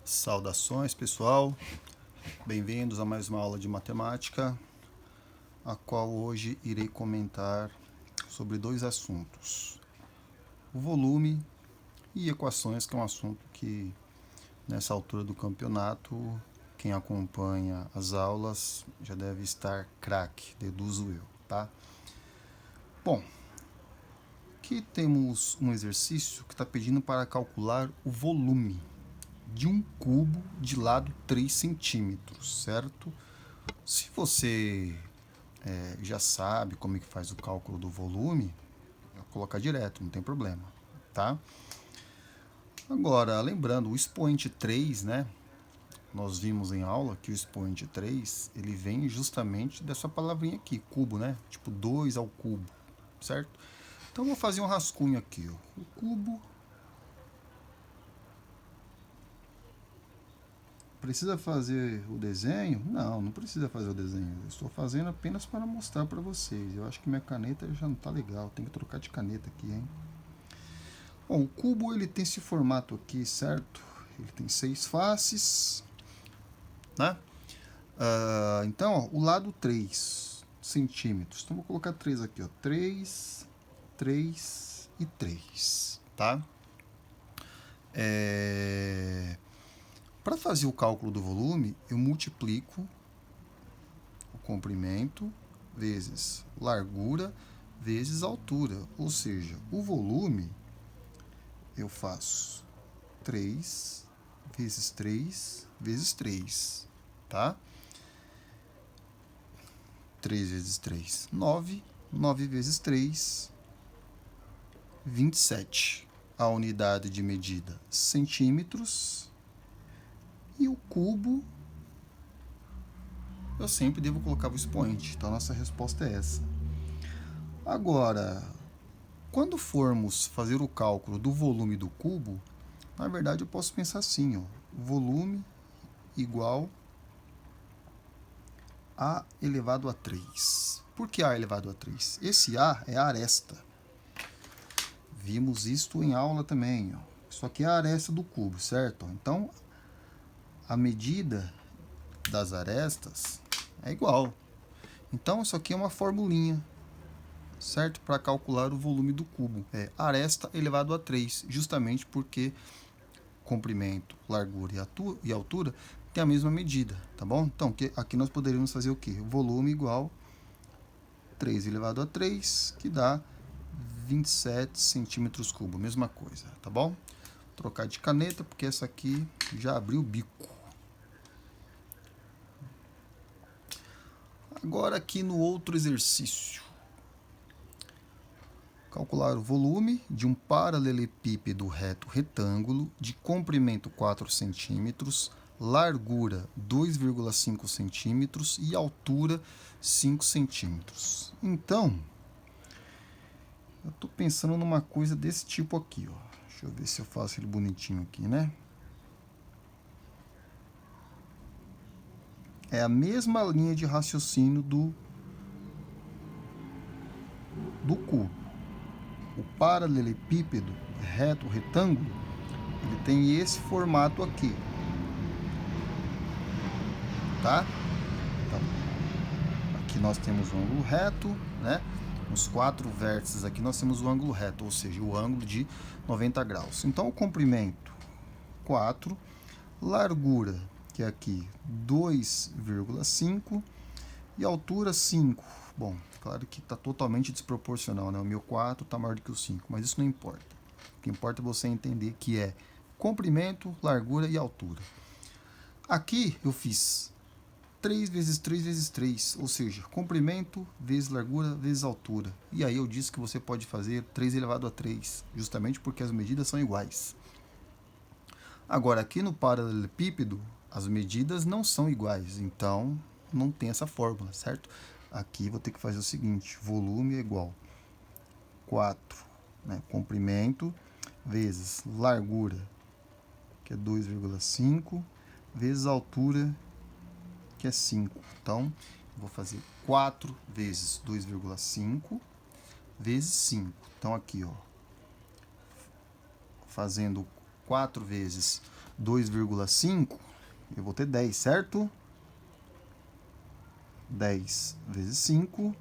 Saudações, pessoal. Bem-vindos a mais uma aula de matemática, a qual hoje irei comentar sobre dois assuntos: o volume e equações, que é um assunto que, nessa altura do campeonato, quem acompanha as aulas já deve estar craque, deduzo eu, tá? Bom, aqui temos um exercício que está pedindo para calcular o volume de um cubo de lado 3 centímetros, certo? Se você já sabe como é que faz o cálculo do volume, colocar direto, não tem problema, tá? Agora, lembrando, o expoente 3, né? Nós vimos em aula que o expoente 3, ele vem justamente dessa palavrinha aqui, cubo, né? Tipo 2 ao cubo, certo? Então, eu vou fazer um rascunho aqui, ó. O cubo precisa fazer o desenho? Não, não precisa fazer o desenho. Eu estou fazendo apenas para mostrar para vocês. Eu acho que minha caneta já não está legal. Tem que trocar de caneta aqui, hein? Bom, o cubo ele tem esse formato aqui, certo? Ele tem 6 faces, né? Então, ó, o lado 3 centímetros. Então, vou colocar 3 aqui, ó. 3, 3 e 3, tá? Para fazer o cálculo do volume, eu multiplico o comprimento vezes largura vezes altura. Ou seja, o volume eu faço 3 vezes 3 vezes 3, tá? 3 vezes 3, 9. 9 vezes 3, 27. A unidade de medida, centímetros. E o cubo, eu sempre devo colocar o expoente. Então, a nossa resposta é essa. Agora, quando formos fazer o cálculo do volume do cubo, na verdade eu posso pensar assim, ó, volume igual A elevado a 3. Por que A elevado a 3? Esse A é a aresta. Vimos isto em aula também, ó. Isso aqui é a aresta do cubo, certo? Então, a medida das arestas é igual. Então, isso aqui é uma formulinha, certo? Para calcular o volume do cubo. É aresta elevado a 3, justamente porque comprimento, largura e altura tem a mesma medida, tá bom? Então, aqui nós poderíamos fazer o quê? Volume igual 3 elevado a 3, que dá 27 centímetros cúbicos, mesma coisa, tá bom? Vou trocar de caneta, porque essa aqui já abriu o bico. Agora aqui no outro exercício. Calcular o volume de um paralelepípedo reto retângulo de comprimento 4 centímetros, largura 2,5 centímetros e altura 5 centímetros. Então, eu estou pensando numa coisa desse tipo aqui, ó. Deixa eu ver se eu faço ele bonitinho aqui, né? É a mesma linha de raciocínio do cubo. O paralelepípedo reto retângulo, ele tem esse formato aqui, tá? Então, aqui nós temos um ângulo reto, né? Nos 4 vértices aqui nós temos o ângulo reto, ou seja, o ângulo de 90 graus. Então, o comprimento 4, largura, que é aqui 2,5 e altura 5. Bom, claro que está totalmente desproporcional, né? O meu 4 está maior do que o 5, mas isso não importa. O que importa é você entender que é comprimento, largura e altura. Aqui eu fiz 3 vezes 3 vezes 3, ou seja, comprimento vezes largura vezes altura. E aí eu disse que você pode fazer 3 elevado a 3, justamente porque as medidas são iguais. Agora, aqui no paralelepípedo, as medidas não são iguais, então não tem essa fórmula, certo? Aqui vou ter que fazer o seguinte, volume é igual 4, né, comprimento, vezes largura, que é 2,5, vezes altura, que é 5. Então, vou fazer 4 vezes 2,5 vezes 5. Então, aqui, ó, fazendo 4 vezes 2,5, eu vou ter 10, certo? 10 vezes 5,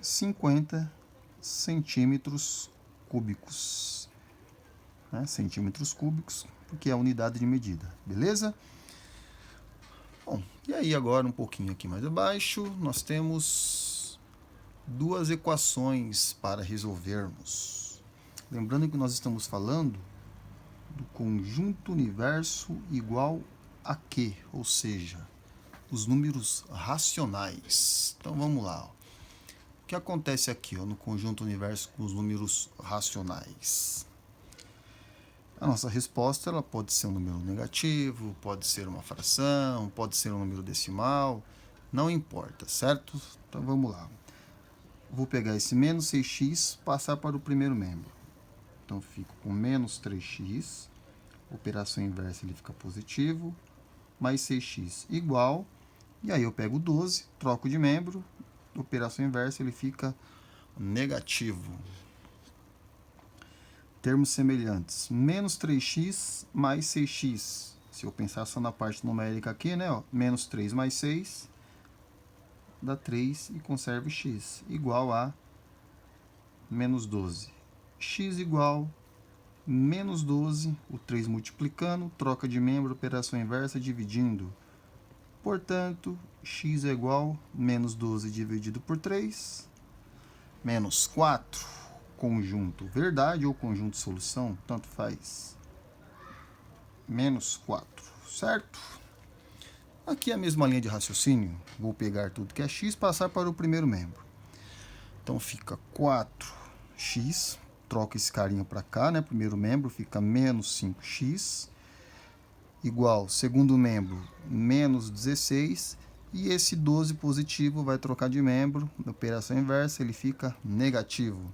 50 centímetros cúbicos. Né? Centímetros cúbicos, porque é a unidade de medida, beleza? Bom, e aí agora um pouquinho aqui mais abaixo, nós temos duas equações para resolvermos. Lembrando que nós estamos falando do conjunto universo igual a quê? Ou seja, os números racionais. Então vamos lá. O que acontece aqui no conjunto universo com os números racionais? A nossa resposta ela pode ser um número negativo, pode ser uma fração, pode ser um número decimal, não importa, certo? Então vamos lá. Vou pegar esse menos 6x, passar para o primeiro membro. Então fico com menos 3x, operação inversa ele fica positivo, mais 6x igual, e aí eu pego 12, troco de membro, operação inversa ele fica negativo. Termos semelhantes, menos 3x mais 6x. Se eu pensar só na parte numérica aqui, né, ó, menos 3 mais 6 dá 3 e conservo x, igual a menos 12. X igual menos 12, o 3 multiplicando, troca de membro, operação inversa, dividindo. Portanto, x é igual a menos 12 dividido por 3, menos 4. Conjunto verdade ou conjunto solução, tanto faz. Menos 4, certo? Aqui é a mesma linha de raciocínio. Vou pegar tudo que é x e passar para o primeiro membro. Então fica 4x, troca esse carinha para cá, né? Primeiro membro fica menos 5x, igual segundo membro, menos 16, e esse 12 positivo vai trocar de membro, na operação inversa ele fica negativo.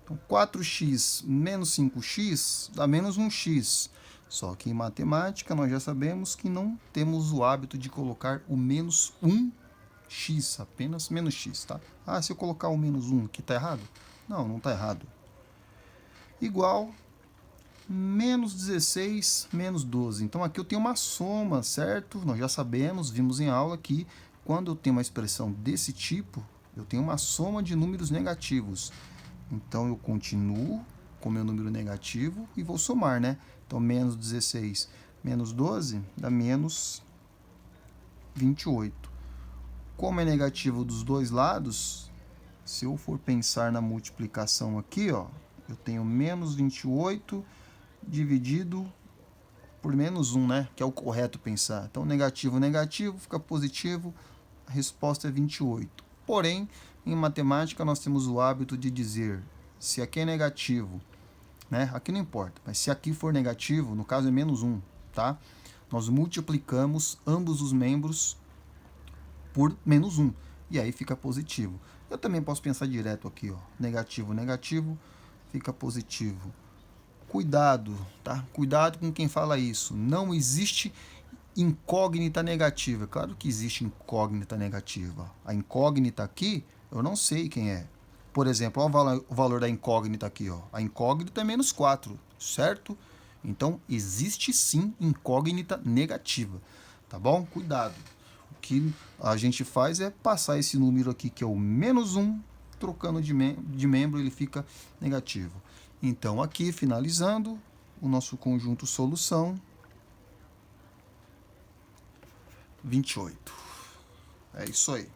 Então 4x menos 5x dá menos 1x, só que em matemática nós já sabemos que não temos o hábito de colocar o menos 1x, apenas menos x, tá? Ah, se eu colocar o menos 1 aqui tá errado? Não, não tá errado. Igual menos 16 menos 12. Então aqui eu tenho uma soma, certo? Nós já sabemos, vimos em aula que quando eu tenho uma expressão desse tipo, eu tenho uma soma de números negativos. Então eu continuo com meu número negativo e vou somar, né? Então menos 16 menos 12 dá menos 28. Como é negativo dos dois lados, se eu for pensar na multiplicação aqui, ó, eu tenho menos 28 dividido por menos 1, né? Que é o correto pensar. Então, negativo, negativo, fica positivo, a resposta é 28. Porém, em matemática, nós temos o hábito de dizer, se aqui é negativo, né? Aqui não importa, mas se aqui for negativo, no caso é menos 1, tá? Nós multiplicamos ambos os membros por menos 1, e aí fica positivo. Eu também posso pensar direto aqui, ó, negativo, negativo, fica positivo. Cuidado, tá? Cuidado com quem fala isso. Não existe incógnita negativa. Claro que existe incógnita negativa. A incógnita aqui, eu não sei quem é. Por exemplo, olha o valor da incógnita aqui, ó. A incógnita é menos 4, certo? Então, existe sim incógnita negativa, tá bom? Cuidado. O que a gente faz é passar esse número aqui, que é o menos 1, trocando de membro, ele fica negativo. Então, aqui, finalizando, o nosso conjunto solução, 28. É isso aí.